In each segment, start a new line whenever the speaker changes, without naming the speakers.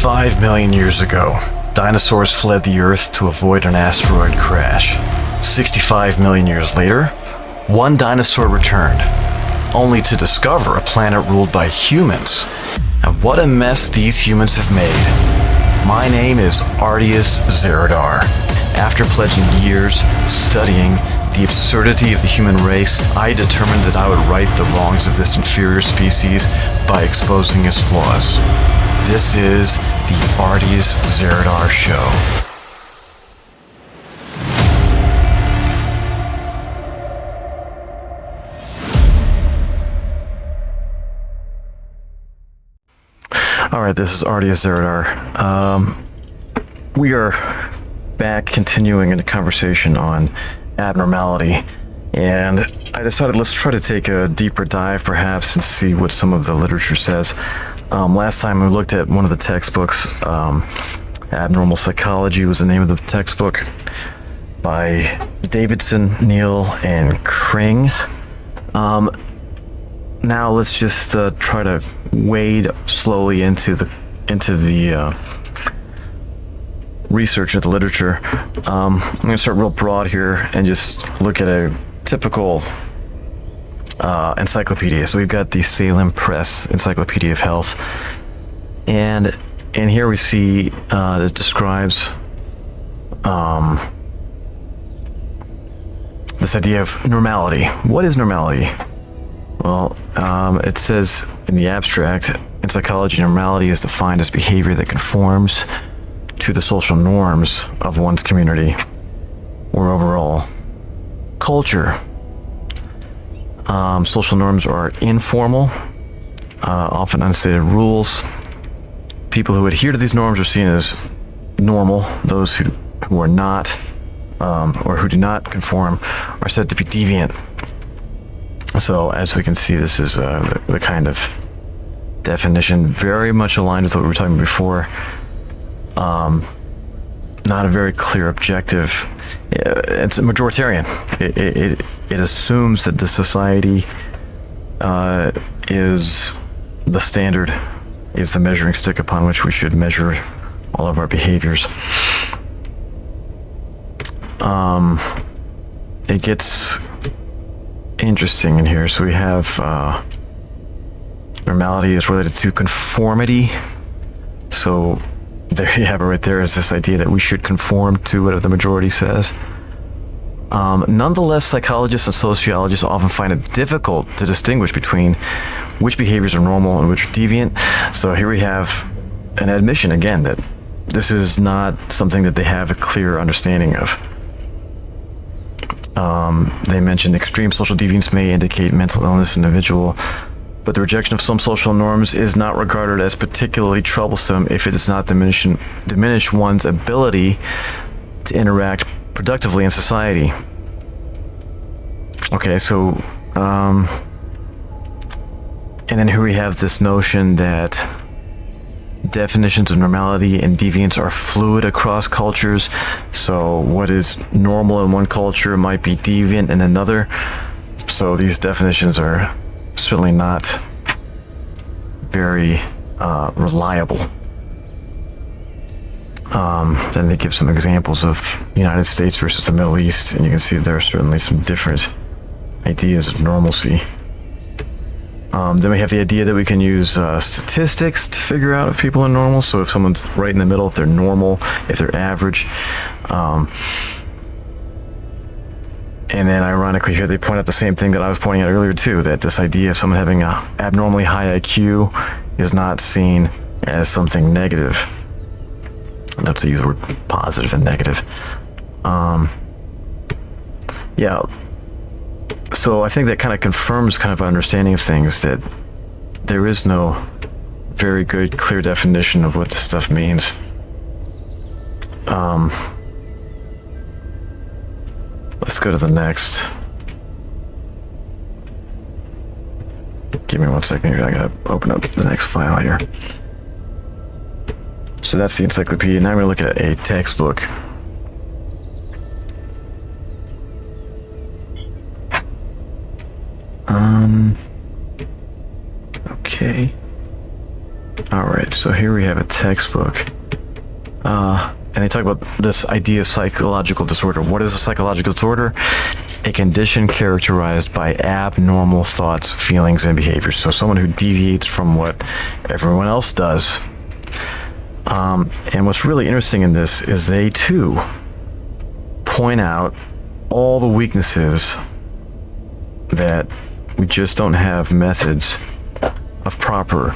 65 million years ago, dinosaurs fled the Earth to avoid an asteroid crash. 65 million years later, one dinosaur returned, only to discover a planet ruled by humans. And what a mess these humans have made. My name is Ardius Zeradar. After pledging years studying the absurdity of the human race, I determined that I would right the wrongs of this inferior species by exposing its flaws. This is the Ardius Zeradar Show. Alright, this is Ardius Zeradar. We are back continuing in a conversation on abnormality, and I decided let's try to take a deeper dive perhaps and see what some of the literature says. Last time we looked at one of the textbooks, Abnormal Psychology was the name of the textbook, by Davidson, Neal, and Kring. Now let's just try to wade slowly into the research of the literature. I'm going to start real broad here and just look at a typical encyclopedia. So we've got the Salem Press Encyclopedia of Health, and here we see it describes this idea of normality. What is normality? Well, it says in the abstract, in psychology, normality is defined as behavior that conforms to the social norms of one's community or overall culture. Social norms are informal, often unstated rules. People who adhere to these norms are seen as normal. Those who are not, or who do not conform, are said to be deviant. So, as we can see, this is the kind of definition very much aligned with what we were talking about before. Not a very clear objective. It's majoritarian. It assumes that the society is the standard, is the measuring stick upon which we should measure all of our behaviors. It gets interesting in here. So we have normality is related to conformity. So there you have it right there, is this idea that we should conform to what the majority says. Nonetheless, psychologists and sociologists often find it difficult to distinguish between which behaviors are normal and which are deviant. So here we have an admission again that this is not something that they have a clear understanding of. They mentioned extreme social deviance may indicate mental illness in an individual, but the rejection of some social norms is not regarded as particularly troublesome if it does not diminish one's ability to interact productively in society. Okay, so, and then here we have this notion that definitions of normality and deviance are fluid across cultures. So what is normal in one culture might be deviant in another. So these definitions are certainly not very reliable. Then they give some examples of the United States versus the Middle East, and you can see there are certainly some different ideas of normalcy. Then we have the idea that we can use statistics to figure out if people are normal. So if someone's right in the middle, if they're normal, if they're average. And then ironically here they point out the same thing that I was pointing out earlier too, that this idea of someone having an abnormally high IQ is not seen as something negative. Not to use the word positive and negative. Yeah. So I think that kind of confirms kind of an understanding of things, that there is no very good, clear definition of what this stuff means. Let's go to the next. Give me 1 second here. I gotta open up the next file here. So that's the encyclopedia. Now I'm gonna look at a textbook. Okay. Alright, so here we have a textbook. And they talk about this idea of psychological disorder. What is a psychological disorder? A condition characterized by abnormal thoughts, feelings, and behaviors. So someone who deviates from what everyone else does. And what's really interesting in this is they too point out all the weaknesses that we just don't have methods of properly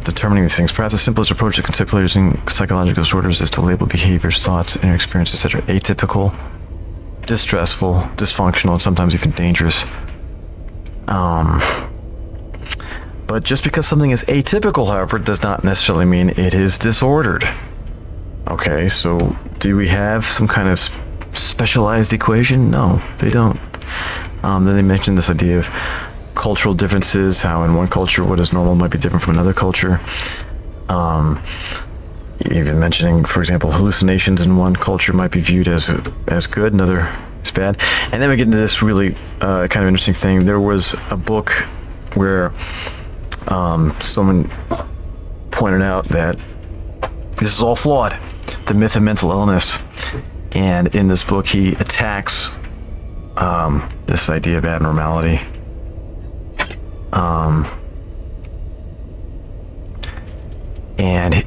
determining these things. Perhaps the simplest approach to conceptualizing psychological disorders is to label behaviors, thoughts, inner experiences, etc. atypical, distressful, dysfunctional, and sometimes even dangerous. But just because something is atypical, however, does not necessarily mean it is disordered. Okay, so do we have some kind of specialized equation? No, they don't. Then they mentioned this idea of cultural differences, how in one culture what is normal might be different from another culture. Even mentioning, for example, hallucinations in one culture might be viewed as good, another is bad. And then we get into this really kind of interesting thing. There was a book where someone pointed out that this is all flawed, the myth of mental illness. And in this book, he attacks this idea of abnormality. And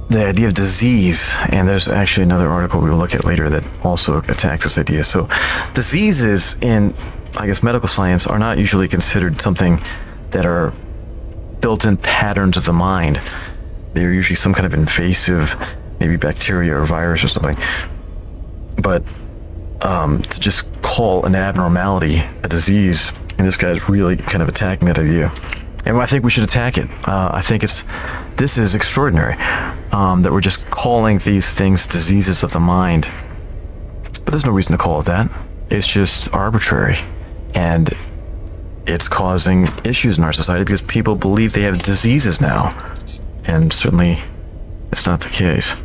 the idea of disease, and there's actually another article we'll look at later that also attacks this idea. So diseases in, I guess, medical science are not usually considered something that are built-in patterns of the mind. They're usually some kind of invasive, maybe bacteria or virus or something. But to just call an abnormality a disease, and this guy's really kind of attacking that idea. And I think we should attack it. I think this is extraordinary, that we're just calling these things diseases of the mind. But there's no reason to call it that. It's just arbitrary. And it's causing issues in our society because people believe they have diseases now. And certainly, it's not the case.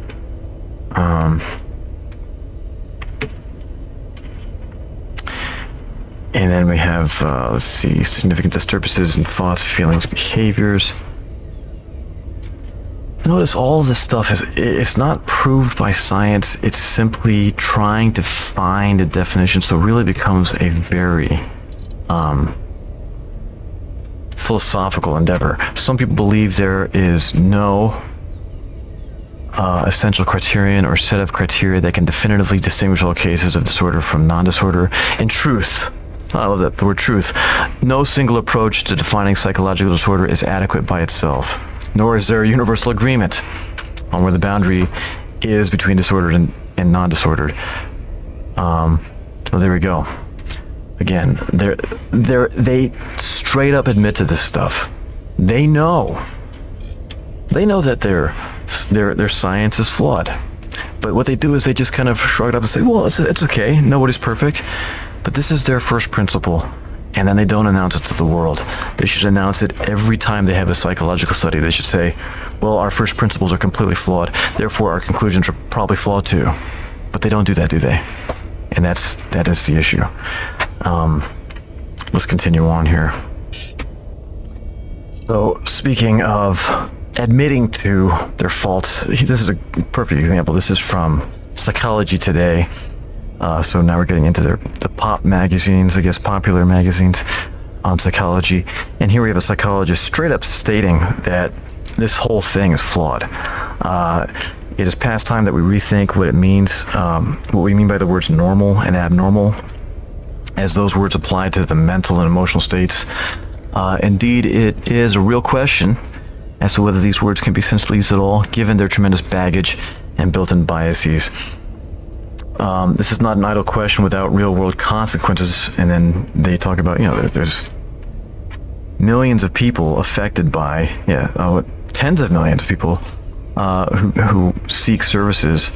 And then we have, let's see, significant disturbances in thoughts, feelings, behaviors. Notice all of this stuff it's not proved by science. It's simply trying to find a definition. So it really becomes a very philosophical endeavor. Some people believe there is no essential criterion or set of criteria that can definitively distinguish all cases of disorder from non-disorder. In truth, I love that, the word truth, no single approach to defining psychological disorder is adequate by itself, nor is there a universal agreement on where the boundary is between disordered and non-disordered. So there we go. Again, they straight up admit to this stuff. They know that their science is flawed. But what they do is they just kind of shrug it up and say, well, it's okay, nobody's perfect. But this is their first principle, and then they don't announce it to the world. They should announce it every time they have a psychological study. They should say, well, our first principles are completely flawed, therefore our conclusions are probably flawed too. But they don't do that, do they? And that is the issue. Let's continue on here. So, speaking of admitting to their faults, this is a perfect example. This is from Psychology Today. So now we're getting into the pop magazines, I guess popular magazines on psychology. And here we have a psychologist straight up stating that this whole thing is flawed. It is past time that we rethink what it means, what we mean by the words normal and abnormal, as those words apply to the mental and emotional states. Indeed, it is a real question as to whether these words can be sensibly used at all, given their tremendous baggage and built-in biases. This is not an idle question without real-world consequences. And then they talk about, there's millions of people affected by, tens of millions of people who seek services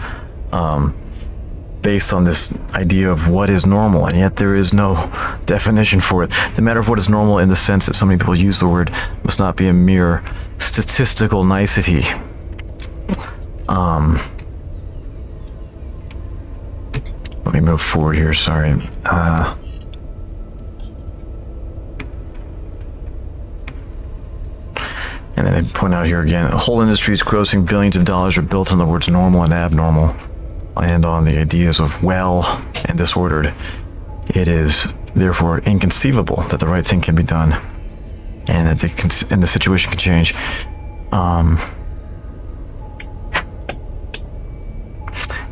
based on this idea of what is normal, and yet there is no definition for it. The matter of what is normal, in the sense that so many people use the word, must not be a mere statistical nicety. Let me move forward here, sorry. And then they point out here again, whole industries grossing billions of dollars are built on the words normal and abnormal, and on the ideas of well and disordered. It is therefore inconceivable that the right thing can be done, and that the situation can change.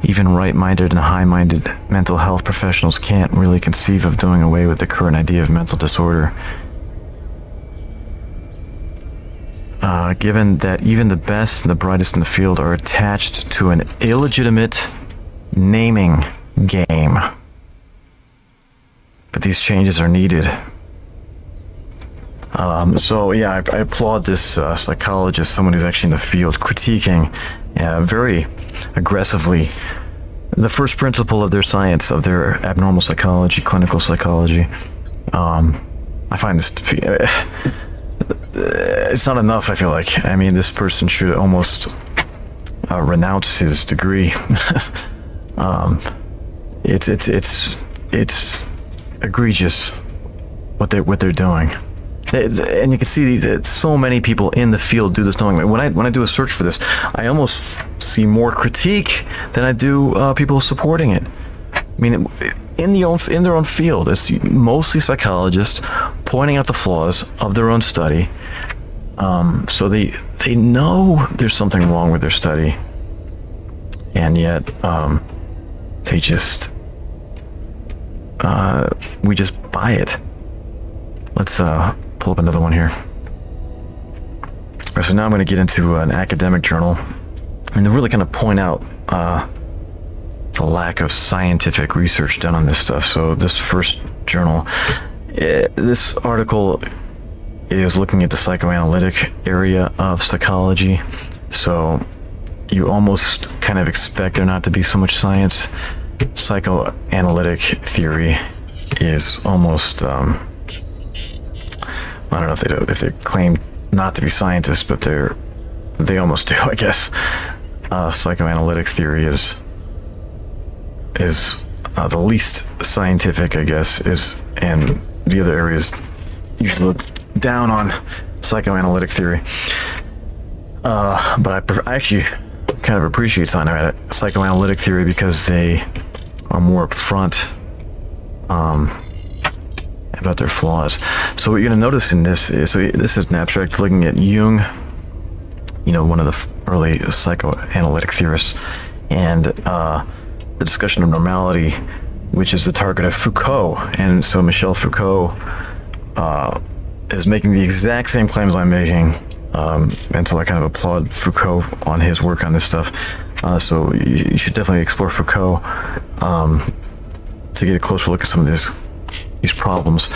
Even right-minded and high-minded mental health professionals can't really conceive of doing away with the current idea of mental disorder. Given that even the best and the brightest in the field are attached to an illegitimate naming game. But these changes are needed. So yeah, I applaud this psychologist, someone who's actually in the field, critiquing very aggressively the first principle of their science, of their abnormal psychology, clinical psychology. I find this to be, it's not enough, I feel like. I mean, this person should almost renounce his degree. It's egregious what they're doing. And you can see that so many people in the field do this knowingly. When I do a search for this, I almost see more critique than I do people supporting it. I mean, in their own field, it's mostly psychologists pointing out the flaws of their own study. So they know there's something wrong with their study, and yet they just we just buy it. Let's pull up another one here. So now I'm going to get into an academic journal, and to really kind of point out the lack of scientific research done on this stuff. So this first journal, this article is looking at the psychoanalytic area of psychology. So you almost kind of expect there not to be so much science. Psychoanalytic theory is almost I don't know if they claim not to be scientists, but they almost do, I guess. Psychoanalytic theory is the least scientific, I guess, and the other areas usually look down on psychoanalytic theory. But I actually kind of appreciate psychoanalytic theory because they are more upfront about their flaws. So what you're going to notice in this is, this is an abstract looking at Jung, one of the early psychoanalytic theorists, and the discussion of normality, which is the target of Foucault. And so Michel Foucault is making the exact same claims I'm making, and so I kind of applaud Foucault on his work on this stuff. So you should definitely explore Foucault to get a closer look at some of these problems.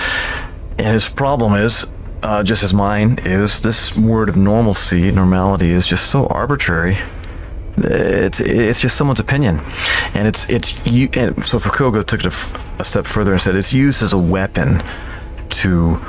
And his problem is, just as mine is, this word of normality is just so arbitrary. It's just someone's opinion, and and so Foucault took it a step further and said it's used as a weapon to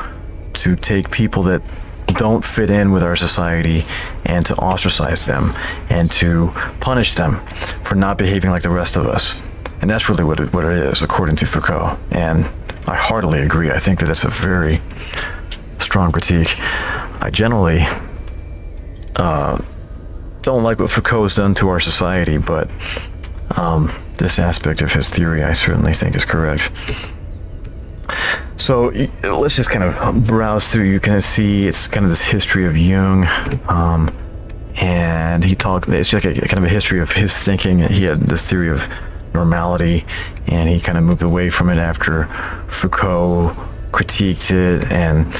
take people that don't fit in with our society and to ostracize them and to punish them for not behaving like the rest of us. And that's really what it is, according to Foucault. And I heartily agree. I think that it's a very strong critique. I generally don't like what Foucault has done to our society, but this aspect of his theory I certainly think is correct. So let's just kind of browse through. You can see it's kind of this history of Jung, and it's like a kind of a history of his thinking. He had this theory of normality, and he kind of moved away from it after Foucault critiqued it. And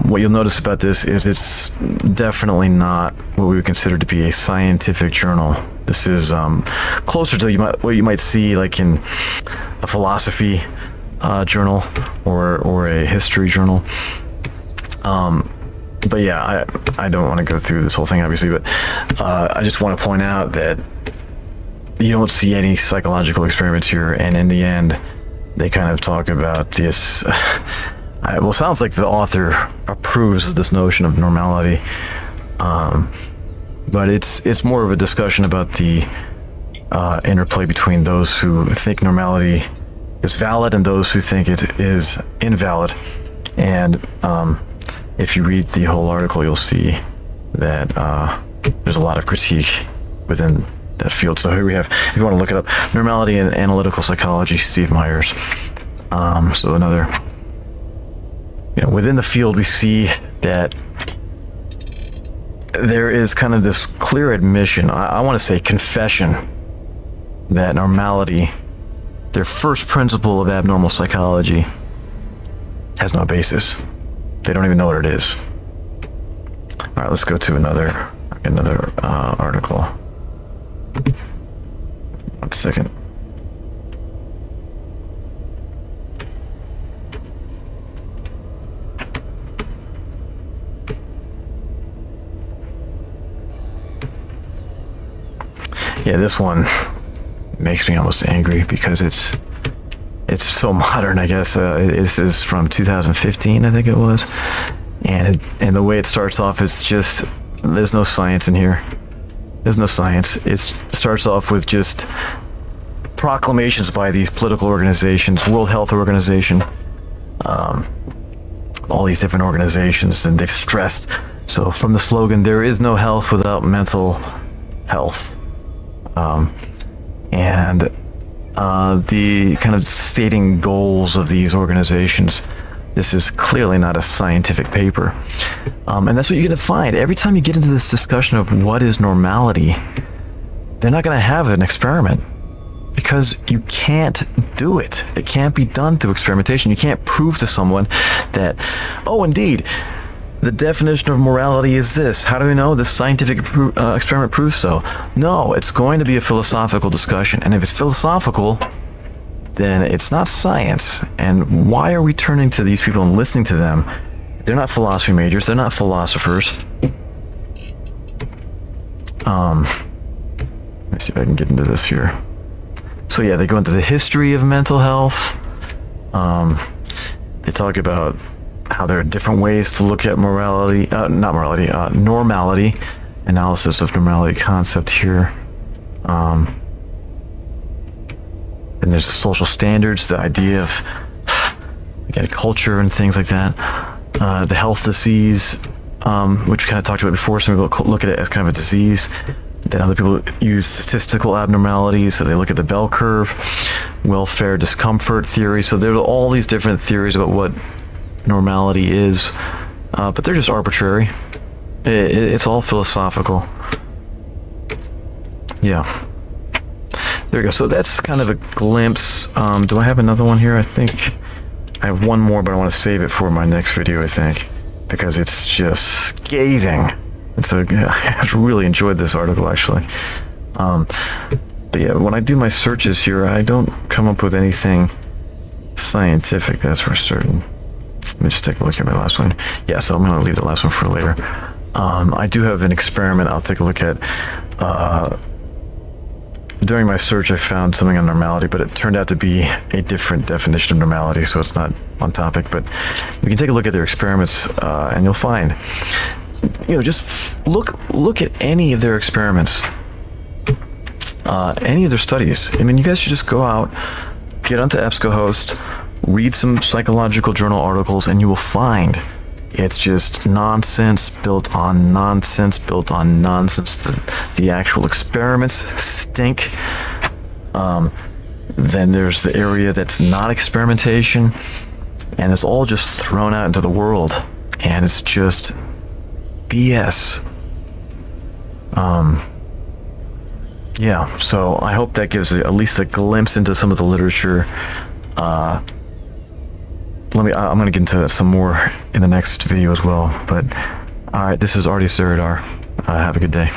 what you'll notice about this is it's definitely not what we would consider to be a scientific journal. This is closer to what you might see like in a philosophy journal or a history journal. But yeah, I don't want to go through this whole thing, obviously, but I just want to point out that you don't see any psychological experiments here, and in the end, they kind of talk about this. Well, it sounds like the author approves of this notion of normality, but it's more of a discussion about the interplay between those who think normality is valid and those who think it is invalid. And if you read the whole article, you'll see that there's a lot of critique within that field. So here we have, if you want to look it up, Normality and Analytical Psychology, Steve Myers. So another, within the field, we see that there is kind of this clear admission, I want to say confession, that normality, their first principle of abnormal psychology, has no basis. They don't even know what it is. All right, let's go to another article. 1 second. Yeah, this one makes me almost angry because it's so modern, I guess. This is from 2015, I think it was, and the way it starts off is just, there's no science in here. There's no science. It starts off with just proclamations by these political organizations, World Health Organization, all these different organizations, and they've stressed. So from the slogan, there is no health without mental health. And the kind of stating goals of these organizations. This is clearly not a scientific paper. And that's what you're going to find. Every time you get into this discussion of what is normality, they're not going to have an experiment because you can't do it. It can't be done through experimentation. You can't prove to someone that, oh, indeed, the definition of morality is this. How do we know? This scientific experiment proves so. No, it's going to be a philosophical discussion. And if it's philosophical, then it's not science. And why are we turning to these people and listening to them? They're not philosophy majors. They're not philosophers. Let me see if I can get into this here. So yeah, they go into the history of mental health. They talk about how there are different ways to look at morality, normality, analysis of normality concept here. And there's the social standards, the idea of again, culture and things like that. The health disease, which we kind of talked about before. Some people look at it as kind of a disease. Then other people use statistical abnormalities, so they look at the bell curve, welfare discomfort theory. So there are all these different theories about what normality is, but they're just arbitrary. It's all philosophical. Yeah. There you go. So that's kind of a glimpse. Do I have another one here? I think I have one more, but I want to save it for my next video, I think, because it's just scathing. I really enjoyed this article, actually. But yeah, when I do my searches here, I don't come up with anything scientific, that's for certain. Let me just take a look at my last one. Yeah, so I'm going to leave the last one for later. I do have an experiment I'll take a look at. During my search, I found something on normality, but it turned out to be a different definition of normality, so it's not on topic. But we can take a look at their experiments, and you'll find, just look at any of their experiments, any of their studies. I mean, you guys should just go out, get onto EBSCOhost, read some psychological journal articles, and you will find it's just nonsense built on nonsense built on nonsense. The actual experiments stink. Then there's the area that's not experimentation, and it's all just thrown out into the world, and it's just BS. Yeah, so I hope that gives at least a glimpse into some of the literature. I'm going to get into some more in the next video as well. But, alright, this is Artie Seridar. Have a good day.